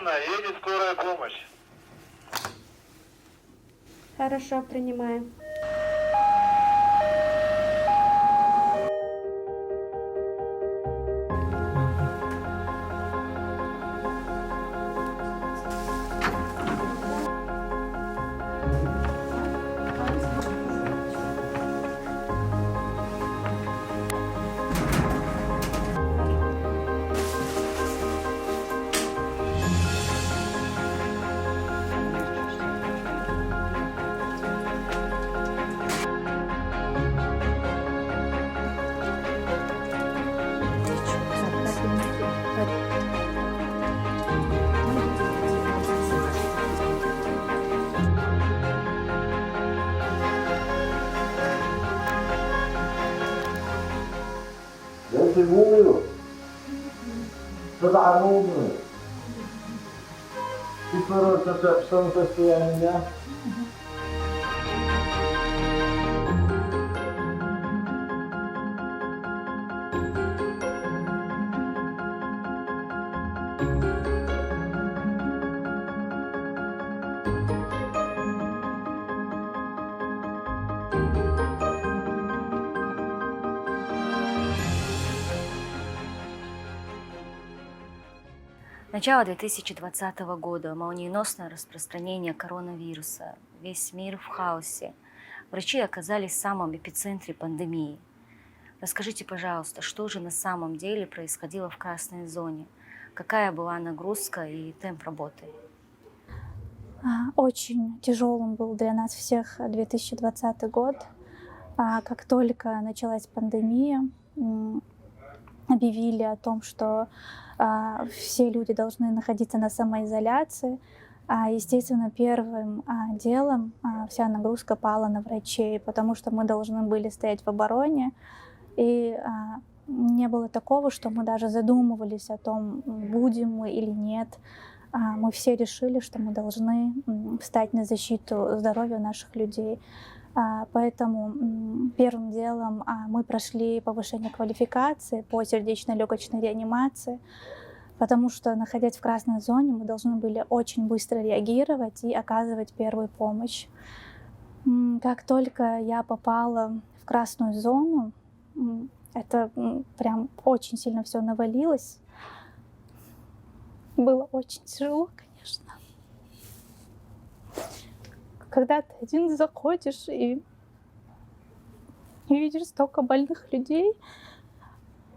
Анна, едет скорая помощь. Хорошо, принимаем. Целую. Что-то орудное. Ты что на состоянии, да? Начало 2020 года, молниеносное распространение коронавируса, весь мир в хаосе. Врачи оказались в самом эпицентре пандемии. Расскажите, пожалуйста, что же на самом деле происходило в красной зоне? Какая была нагрузка и темп работы? Очень тяжелым был для нас всех 2020 год. Как только началась пандемия, объявили о том, что все люди должны находиться на самоизоляции. Естественно, первым делом вся нагрузка пала на врачей, потому что мы должны были стоять в обороне. И не было такого, что мы даже задумывались о том, будем мы или нет. Мы все решили, что мы должны встать на защиту здоровья наших людей. Поэтому первым делом мы прошли повышение квалификации по сердечно-легочной реанимации, потому что, находясь в красной зоне, мы должны были очень быстро реагировать и оказывать первую помощь. Как только я попала в красную зону, это прям очень сильно все навалилось. Было очень тяжело, конечно. Когда ты один заходишь и видишь столько больных людей,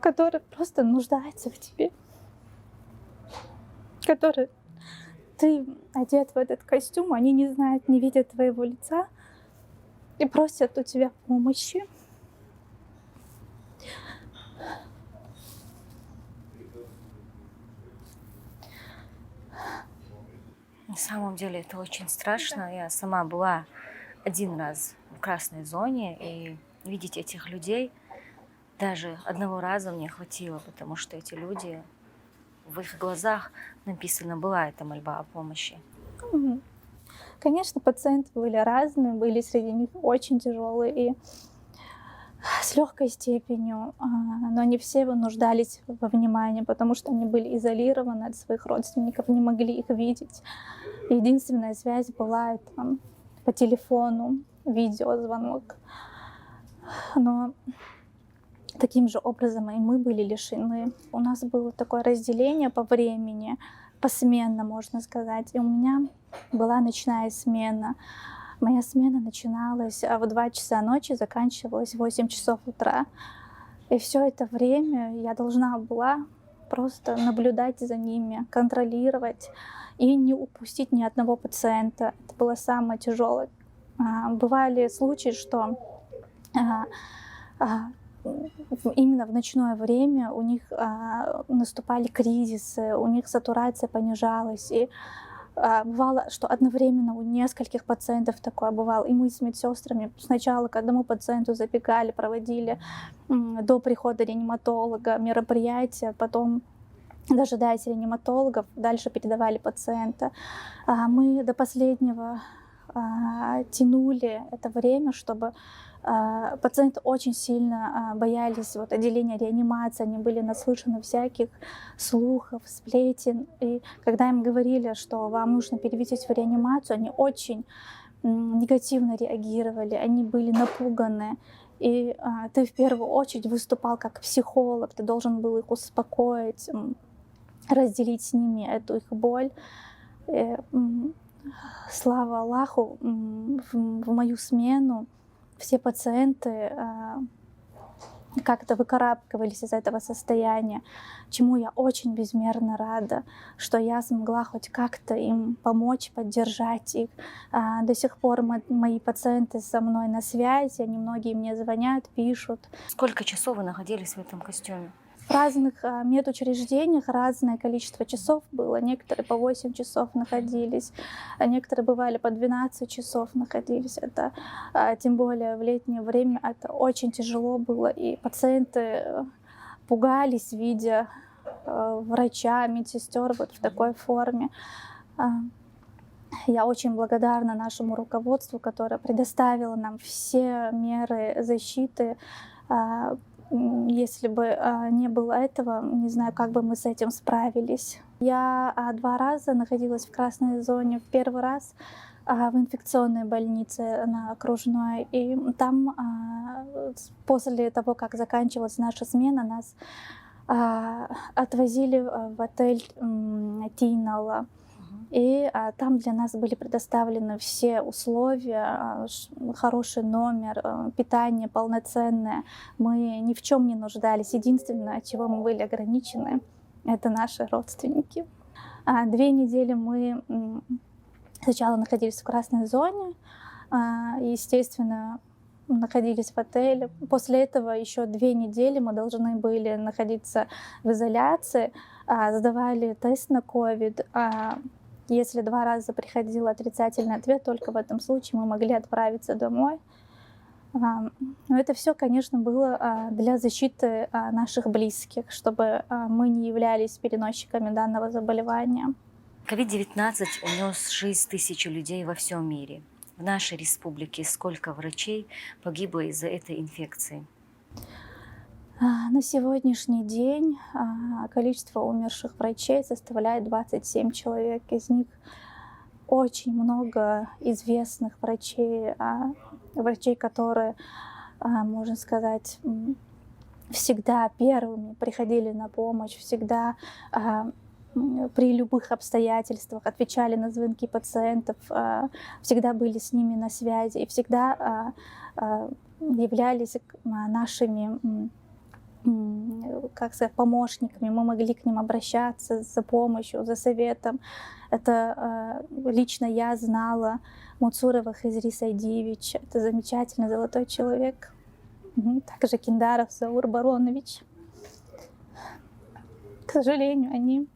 которые просто нуждаются в тебе, которые ты одет в этот костюм, они не знают, не видят твоего лица и просят у тебя помощи. На самом деле это очень страшно. Я сама была один раз в красной зоне, и видеть этих людей даже одного раза мне хватило, потому что эти люди, в их глазах написана была эта мольба о помощи. Конечно, пациенты были разные, были среди них очень тяжелые и с легкой степенью, но не все нуждались во внимании, потому что они были изолированы от своих родственников, не могли их видеть. Единственная связь была это по телефону, видеозвонок. Но таким же образом и мы были лишены. У нас было такое разделение по времени, посменно, можно сказать. И у меня была ночная смена. Моя смена начиналась в 2 часа ночи, заканчивалась в 8 часов утра. И все это время я должна была просто наблюдать за ними, контролировать и не упустить ни одного пациента. Это было самое тяжелое. Бывали случаи, что именно в ночное время у них наступали кризисы, у них сатурация понижалась. И бывало, что одновременно у нескольких пациентов такое бывало. И мы с медсестрами сначала к одному пациенту забегали, проводили до прихода реаниматолога мероприятия, потом, дожидаясь реаниматологов, дальше передавали пациента. Мы до последнего тянули это время, чтобы Пациенты очень сильно боялись вот отделения реанимации, они были наслышаны всяких слухов, сплетен. И когда им говорили, что вам нужно перевестись в реанимацию, они очень негативно реагировали, они были напуганы. И ты в первую очередь выступал как психолог, ты должен был их успокоить, разделить с ними эту их боль. Слава Аллаху, в мою смену все пациенты как-то выкарабкивались из этого состояния, чему я очень безмерно рада, что я смогла хоть как-то им помочь, поддержать их. До сих пор мои пациенты со мной на связи, они многие мне звонят, пишут. Сколько часов вы находились в этом костюме? В разных медучреждениях разное количество часов было. Некоторые по 8 часов находились, а некоторые бывали по 12 часов находились. Это, тем более в летнее время, это очень тяжело было. И пациенты пугались, видя врача, медсестер вот в такой форме. Я очень благодарна нашему руководству, которое предоставило нам все меры защиты. Если бы не было этого, не знаю, как бы мы с этим справились. Я 2 раза находилась в красной зоне. В первый раз в инфекционной больнице на Окружной. И там после того, как заканчивалась наша смена, нас отвозили в отель Тинала. И там для нас были предоставлены все условия, хороший номер, питание полноценное. Мы ни в чем не нуждались. Единственное, от чего мы были ограничены, это наши родственники. 2 недели мы сначала находились в красной зоне, естественно, находились в отеле. После этого еще 2 недели мы должны были находиться в изоляции, сдавали тест на COVID. Если 2 раза приходил отрицательный ответ, только в этом случае мы могли отправиться домой. Но это все, конечно, было для защиты наших близких, чтобы мы не являлись переносчиками данного заболевания. COVID-19 унес жизнь тысячи людей во всем мире. В нашей республике сколько врачей погибло из-за этой инфекции? На сегодняшний день количество умерших врачей составляет 27 человек. Из них очень много известных врачей, врачей, которые, можно сказать, всегда первыми приходили на помощь, всегда при любых обстоятельствах отвечали на звонки пациентов, всегда были с ними на связи и всегда являлись нашими, как сказать, помощниками. Мы могли к ним обращаться за помощью, за советом. Это лично я знала Муцурова Хизри Сайдиевич. Это замечательный золотой человек. Также Киндаров Заур Баронович. К сожалению, они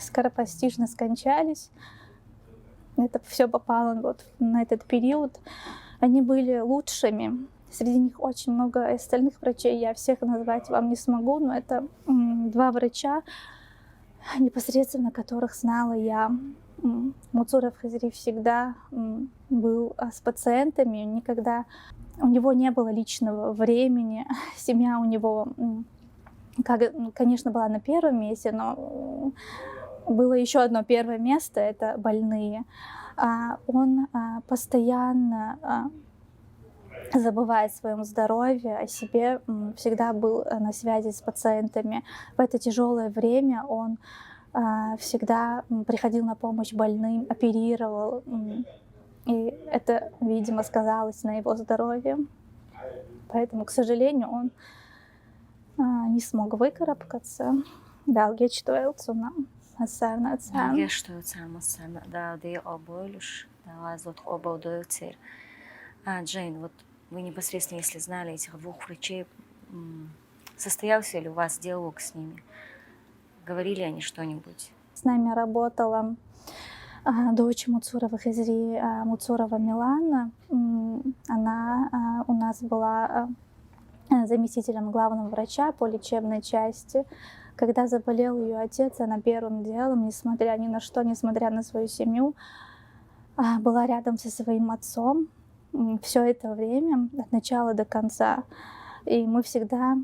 скоропостижно скончались. Это все попало вот на этот период. Они были лучшими. Среди них очень много остальных врачей. Я всех назвать вам не смогу, но это 2 врача, непосредственно которых знала я. Муцуров Хизри всегда был с пациентами, никогда у него не было личного времени. Семья у него, конечно, была на первом месте, но было еще одно первое место — это больные. Он постоянно, забывая о своем здоровье, о себе, всегда был на связи с пациентами. В это тяжелое время он всегда приходил на помощь больным, оперировал. И это, видимо, сказалось на его здоровье. Поэтому, к сожалению, он не смог выкарабкаться. Да, Джейн, вот вы непосредственно, если знали этих 2 врачей, состоялся ли у вас диалог с ними? Говорили они что-нибудь? С нами работала дочь Муцурова Хизри, Муцурова Милана. Она у нас была заместителем главного врача по лечебной части. Когда заболел ее отец, она первым делом, несмотря ни на что, несмотря на свою семью, была рядом со своим отцом. все это время от начала до конца. И мы всегда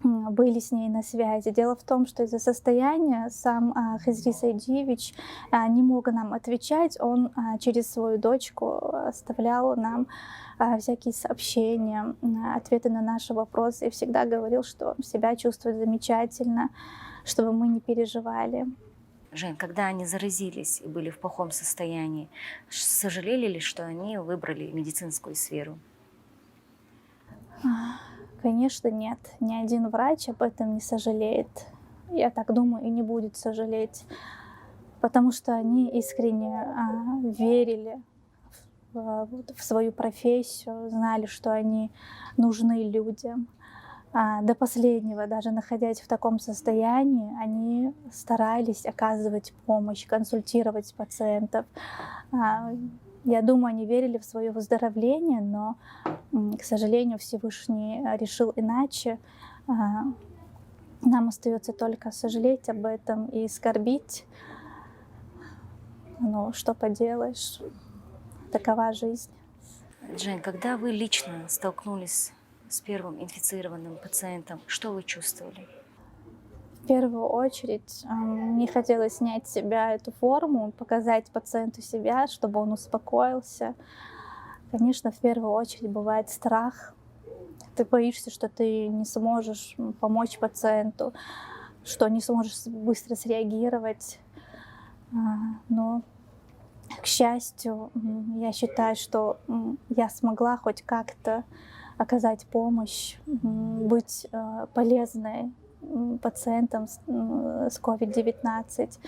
были с ней на связи. Дело в том, что из-за состояния сам Хизри Сайдиевич не мог нам отвечать. Он через свою дочку оставлял нам всякие сообщения, ответы на наши вопросы и всегда говорил, что себя чувствует замечательно, чтобы мы не переживали. Жень, когда они заразились и были в плохом состоянии, сожалели ли, что они выбрали медицинскую сферу? Конечно, нет. Ни один врач об этом не сожалеет. Я так думаю, и не будет сожалеть. Потому что они искренне верили в свою профессию, знали, что они нужны людям. До последнего, даже находясь в таком состоянии, они старались оказывать помощь, консультировать пациентов. Я думаю, они верили в свое выздоровление, но, к сожалению, Всевышний решил иначе. Нам остается только сожалеть об этом и скорбить. Ну, что поделаешь, такова жизнь. Жень, когда вы лично столкнулись с первым инфицированным пациентом, что вы чувствовали? В первую очередь мне хотелось снять с себя эту форму, показать пациенту себя, чтобы он успокоился. Конечно, в первую очередь бывает страх. Ты боишься, что ты не сможешь помочь пациенту, что не сможешь быстро среагировать. Но, к счастью, я считаю, что я смогла хоть как-то оказать помощь, быть полезной пациентам с COVID-19.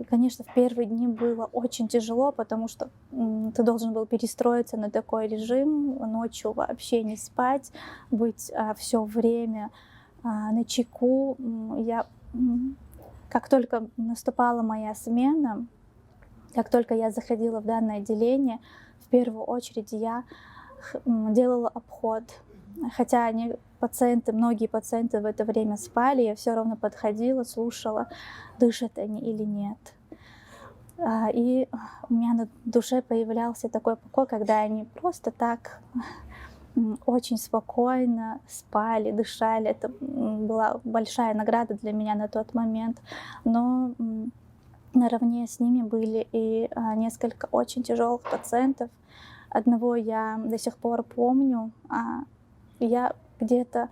Конечно, в первые дни было очень тяжело, потому что ты должен был перестроиться на такой режим, ночью вообще не спать, быть все время начеку. Как только наступала моя смена, как только я заходила в данное отделение, в первую очередь я делала обход. Хотя многие пациенты в это время спали, я все равно подходила, слушала, дышат они или нет. И у меня на душе появлялся такой покой, когда они просто так очень спокойно спали, дышали. Это была большая награда для меня на тот момент. Но наравне с ними были и несколько очень тяжелых пациентов. Одного я до сих пор помню. Я где-то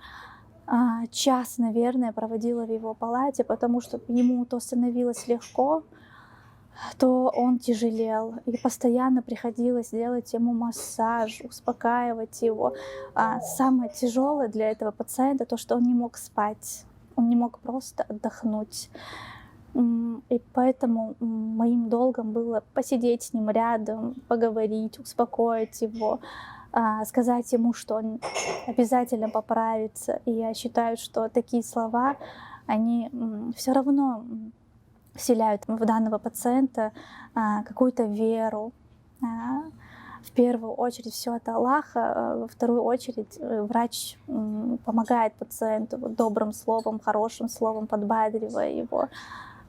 час, наверное, проводила в его палате, потому что ему то становилось легко, то он тяжелел. И постоянно приходилось делать ему массаж, успокаивать его. Самое тяжелое для этого пациента то, что он не мог спать, он не мог просто отдохнуть. И поэтому моим долгом было посидеть с ним рядом, поговорить, успокоить его, сказать ему, что он обязательно поправится. И я считаю, что такие слова, они все равно вселяют в данного пациента какую-то веру. В первую очередь все от Аллаха, во вторую очередь врач помогает пациенту добрым словом, хорошим словом, подбадривая его.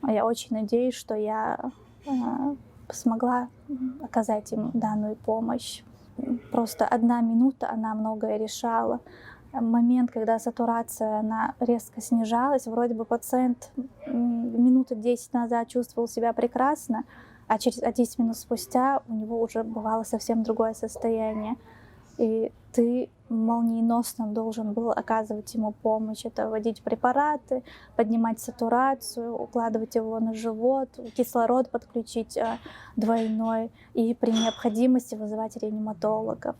Я очень надеюсь, что я смогла оказать им данную помощь. Просто 1 минута, она многое решала. Момент, когда сатурация она резко снижалась, вроде бы пациент минуты 10 назад чувствовал себя прекрасно, а через 10 минут спустя у него уже бывало совсем другое состояние. И ты молниеносно должен был оказывать ему помощь. Это вводить препараты, поднимать сатурацию, укладывать его на живот, кислород подключить двойной и при необходимости вызывать реаниматологов.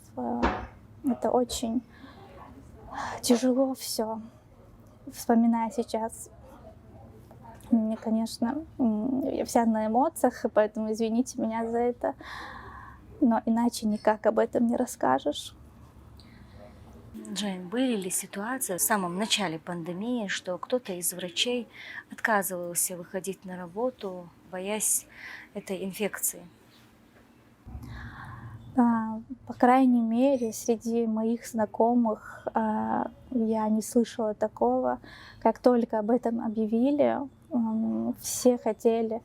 Это очень тяжело все, вспоминая сейчас. Мне, конечно, я вся на эмоциях, и поэтому извините меня за это. Но иначе никак об этом не расскажешь. Жень, были ли ситуации в самом начале пандемии, что кто-то из врачей отказывался выходить на работу, боясь этой инфекции? По крайней мере, среди моих знакомых я не слышала такого. Как только об этом объявили, все хотели,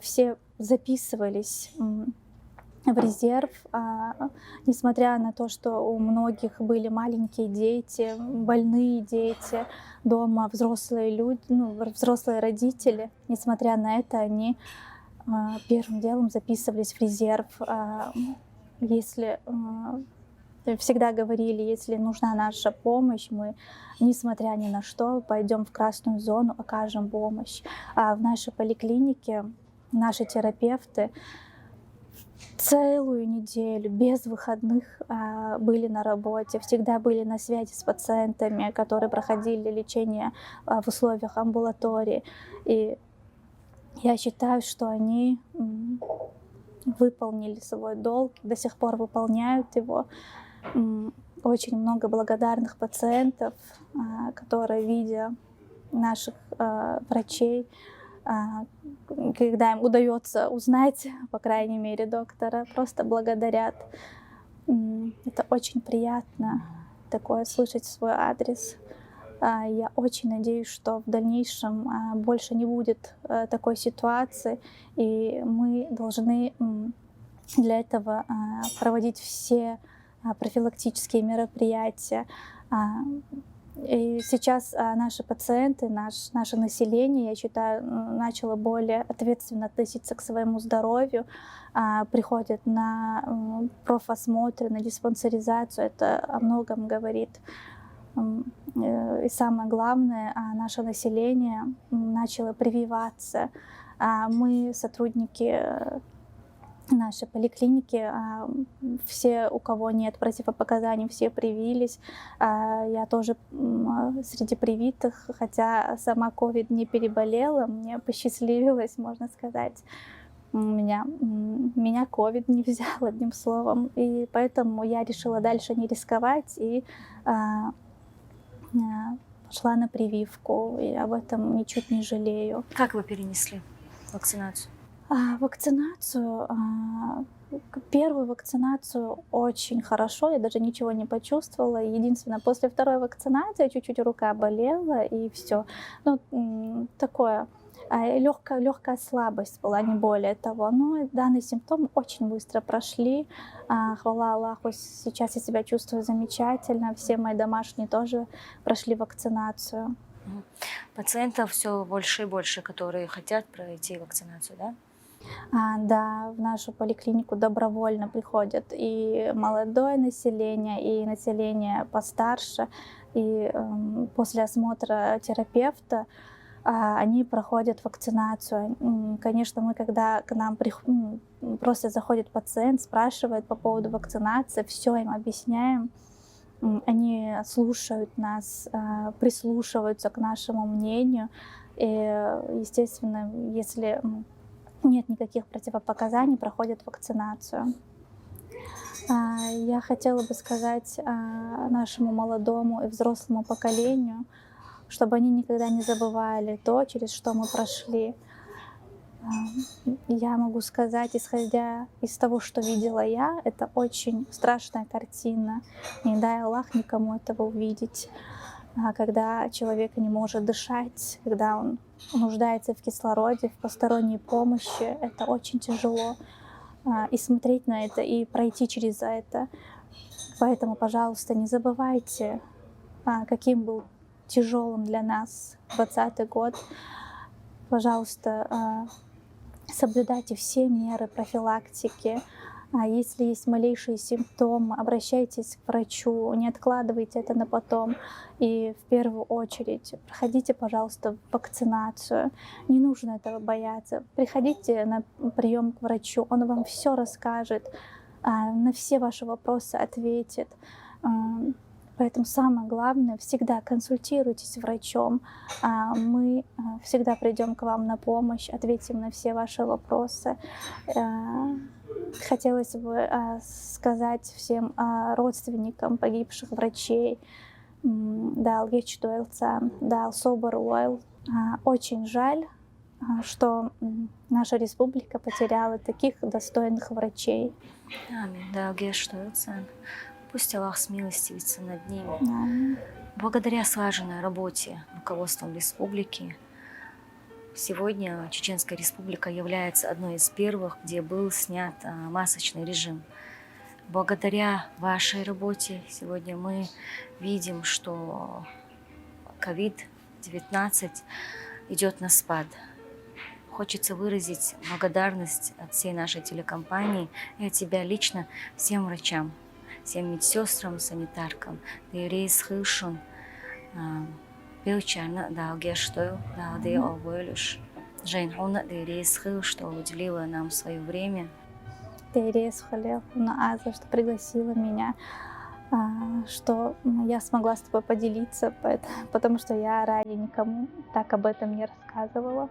все записывались в резерв, несмотря на то, что у многих были маленькие дети, больные дети, дома взрослые люди, ну, взрослые родители, несмотря на это, они первым делом записывались в резерв. Если всегда говорили, если нужна наша помощь, мы, несмотря ни на что, пойдем в красную зону, окажем помощь. А в нашей поликлинике наши терапевты целую неделю без выходных были на работе, всегда были на связи с пациентами, которые проходили лечение в условиях амбулатории. И я считаю, что они выполнили свой долг, до сих пор выполняют его. Очень много благодарных пациентов, которые, видя наших врачей, когда им удается узнать, по крайней мере, доктора, просто благодарят. Это очень приятно, такое слышать в свой адрес. Я очень надеюсь, что в дальнейшем больше не будет такой ситуации, и мы должны для этого проводить все профилактические мероприятия. И сейчас наши пациенты, наше население, я считаю, начало более ответственно относиться к своему здоровью, приходят на профосмотры, на диспансеризацию. Это о многом говорит. И самое главное, наше население начало прививаться. Мы, сотрудники нашей поликлиники, все, у кого нет противопоказаний, все привились. Я тоже среди привитых, хотя сама ковид не переболела, мне посчастливилось, можно сказать. Меня ковид не взял, одним словом, и поэтому я решила дальше не рисковать и пошла на прививку, и об этом ничуть не жалею. Как вы перенесли вакцинацию? Вакцинацию, первую вакцинацию очень хорошо, я даже ничего не почувствовала. Единственное, после второй вакцинации чуть-чуть рука болела, и все. Ну, такое, легкая слабость была, не более того. Но данные симптомы очень быстро прошли. Хвала Аллаху, сейчас я себя чувствую замечательно. Все мои домашние тоже прошли вакцинацию. Пациентов все больше и больше, которые хотят пройти вакцинацию, да? Да, в нашу поликлинику добровольно приходят и молодое население, и население постарше. И после осмотра терапевта они проходят вакцинацию. Конечно, мы, когда к нам просто заходит пациент, спрашивает по поводу вакцинации, все им объясняем. Они слушают нас, прислушиваются к нашему мнению. И, естественно, если нет никаких противопоказаний, проходят вакцинацию. Я хотела бы сказать нашему молодому и взрослому поколению, чтобы они никогда не забывали то, через что мы прошли. Я могу сказать, исходя из того, что видела я, это очень страшная картина. Не дай Аллах никому этого увидеть. Когда человек не может дышать, когда он нуждается в кислороде, в посторонней помощи, это очень тяжело. И смотреть на это, и пройти через это. Поэтому, пожалуйста, не забывайте, каким был тяжелым для нас 2020 год. Пожалуйста, соблюдайте все меры профилактики. Если есть малейшие симптомы, обращайтесь к врачу, не откладывайте это на потом. И в первую очередь проходите, пожалуйста, вакцинацию. Не нужно этого бояться. Приходите на прием к врачу, он вам все расскажет, на все ваши вопросы ответит. Поэтому самое главное, всегда консультируйтесь с врачом. Мы всегда придем к вам на помощь, ответим на все ваши вопросы. Хотелось бы сказать всем родственникам погибших врачей, дал гечтуэлцам, дал собор уэл. Очень жаль, что наша республика потеряла таких достойных врачей. Аминь. Дал гечтуэлцам. Пусть Аллах смилостивится над ними. Аминь. Благодаря слаженной работе руководством республики Сегодня Чеченская Республика является одной из первых, где был снят масочный режим. Благодаря вашей работе сегодня мы видим, что COVID-19 идет на спад. Хочется выразить благодарность от всей нашей телекомпании и от тебя лично всем врачам, всем медсестрам, санитаркам. Певчана, да, гештою, да, де обойлюш. Жень Хуна, что уделила нам свое время. Терес Халевна Аза, что пригласила меня, что я смогла с тобой поделиться, потому что я ранее никому так об этом не рассказывала.